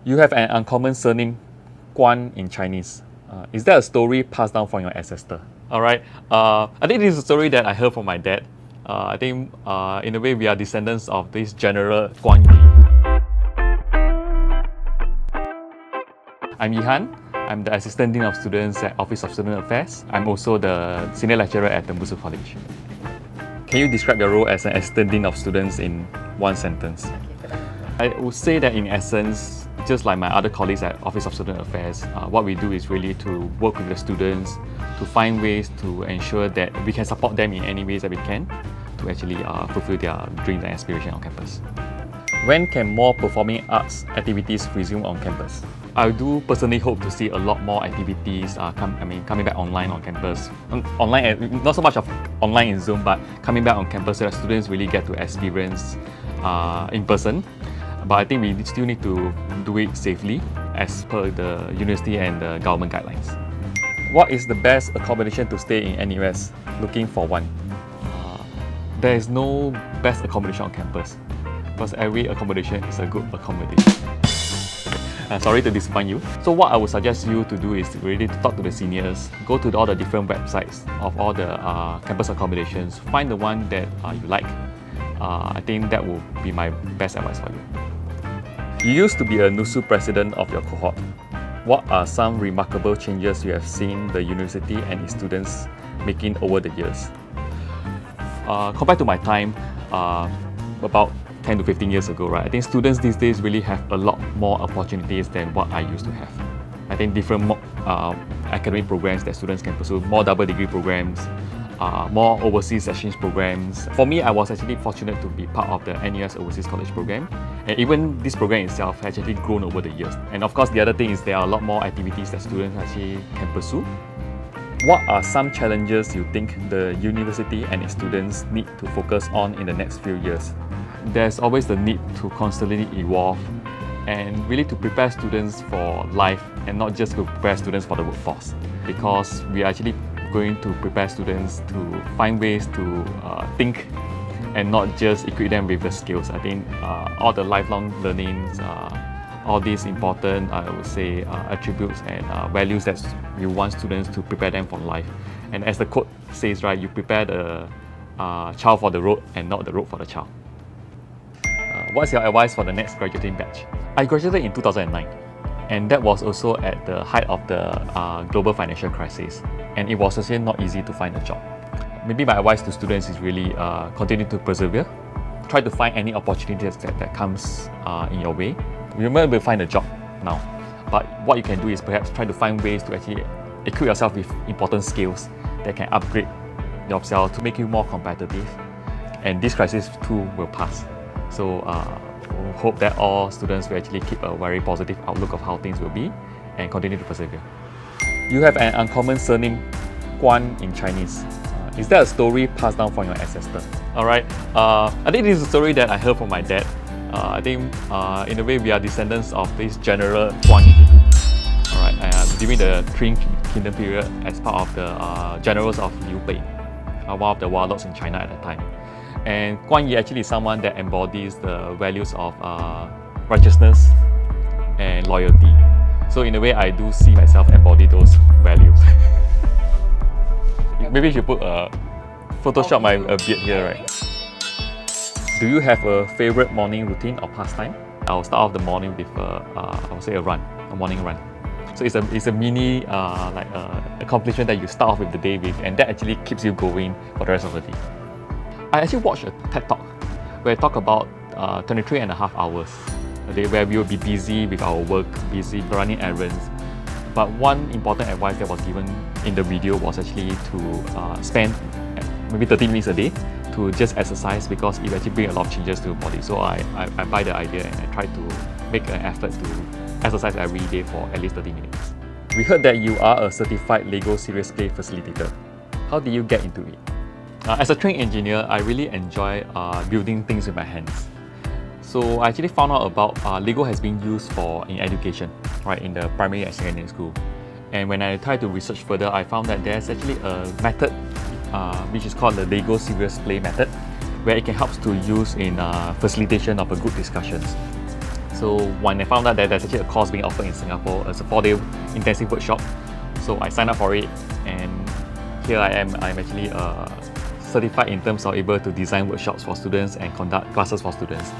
You have an uncommon surname, Kuan in Chinese. Is that a story passed down from your ancestor? All right. I think this is a story that I heard from my dad. I think in a way we are descendants of this General Kuan Yi. I'm Yee Han. I'm the Assistant Dean of Students at Office of Student Affairs. I'm also the Senior Lecturer at Tembusu College. Can you describe your role as an Assistant Dean of Students in one sentence? I would say that in essence, just like my other colleagues at Office of Student Affairs, what we do is really to work with the students to find ways to ensure that we can support them in any ways that we can to actually fulfill their dreams and aspirations on campus. When can more performing arts activities resume on campus? I do personally hope to see a lot more activities coming back online on campus. Online, not so much of online in Zoom, but coming back on campus so that students really get to experience in person. But I think we still need to do it safely as per the university and the government guidelines. What is the best accommodation to stay in NUS? Looking for one. There is no best accommodation on campus because every accommodation is a good accommodation. Sorry to disappoint you. So what I would suggest you to do is really to talk to the seniors, go to all the different websites of all the campus accommodations, find the one that you like. I think that will be my best advice for you. You used to be a NUSU president of your cohort. What are some remarkable changes you have seen the university and its students making over the years? Compared to my time, about 10 to 15 years ago, right? I think students these days really have a lot more opportunities than what I used to have. I think different academic programs that students can pursue, more double degree programs, more overseas exchange programs. For me, I was actually fortunate to be part of the NUS Overseas College program. And even this program itself has actually grown over the years. And of course, the other thing is there are a lot more activities that students actually can pursue. What are some challenges you think the university and its students need to focus on in the next few years? There's always the need to constantly evolve and really to prepare students for life and not just to prepare students for the workforce. Because we are actually going to prepare students to find ways to think and not just equip them with the skills. I think all the lifelong learnings, all these important, I would say, attributes and values that we want students to prepare them for life. And as the quote says, right, you prepare the child for the road and not the road for the child. What's your advice for the next graduating batch? I graduated in 2009, and that was also at the height of the global financial crisis, and it was actually not easy to find a job. Maybe my advice to students is really continue to persevere. Try to find any opportunities that comes in your way. You might be able to find a job now, but what you can do is perhaps try to find ways to actually equip yourself with important skills that can upgrade yourself to make you more competitive. And this crisis too will pass. So we hope that all students will actually keep a very positive outlook of how things will be and continue to persevere. You have an uncommon surname, Kuan in Chinese. Is that a story passed down from your ancestor? All right. I think this is a story that I heard from my dad. I think in a way we are descendants of this General Kuan Yi Han. All right. During the Qing Kingdom period, as part of the generals of Liu Bei, one of the warlords in China at that time. And Kuan Yi actually is someone that embodies the values of righteousness and loyalty. So in a way, I do see myself embody those values. Maybe you should put Photoshop my beard here, right? Do you have a favorite morning routine or pastime? I'll start off the morning with I would say a morning run. So it's a mini accomplishment that you start off with the day with, and that actually keeps you going for the rest of the day. I actually watched a TED Talk where I talk about 23 and a half hours a day where we will be busy with our work, busy running errands. But one important advice that was given in the video was actually to spend maybe 30 minutes a day to just exercise because it actually brings a lot of changes to your body. So I buy the idea and I try to make an effort to exercise every day for at least 30 minutes. We heard that you are a certified LEGO Serious Play facilitator. How did you get into it? As a trained engineer, I really enjoy building things with my hands. So I actually found out about LEGO has been used in education, right, in the primary and secondary school. And when I tried to research further, I found that there's actually a method which is called the LEGO Serious Play method, where it can help to use in facilitation of a group discussions. So when I found out that there's actually a course being offered in Singapore, it's a 4-day intensive workshop. So I signed up for it, and here I am. I'm actually certified in terms of able to design workshops for students and conduct classes for students.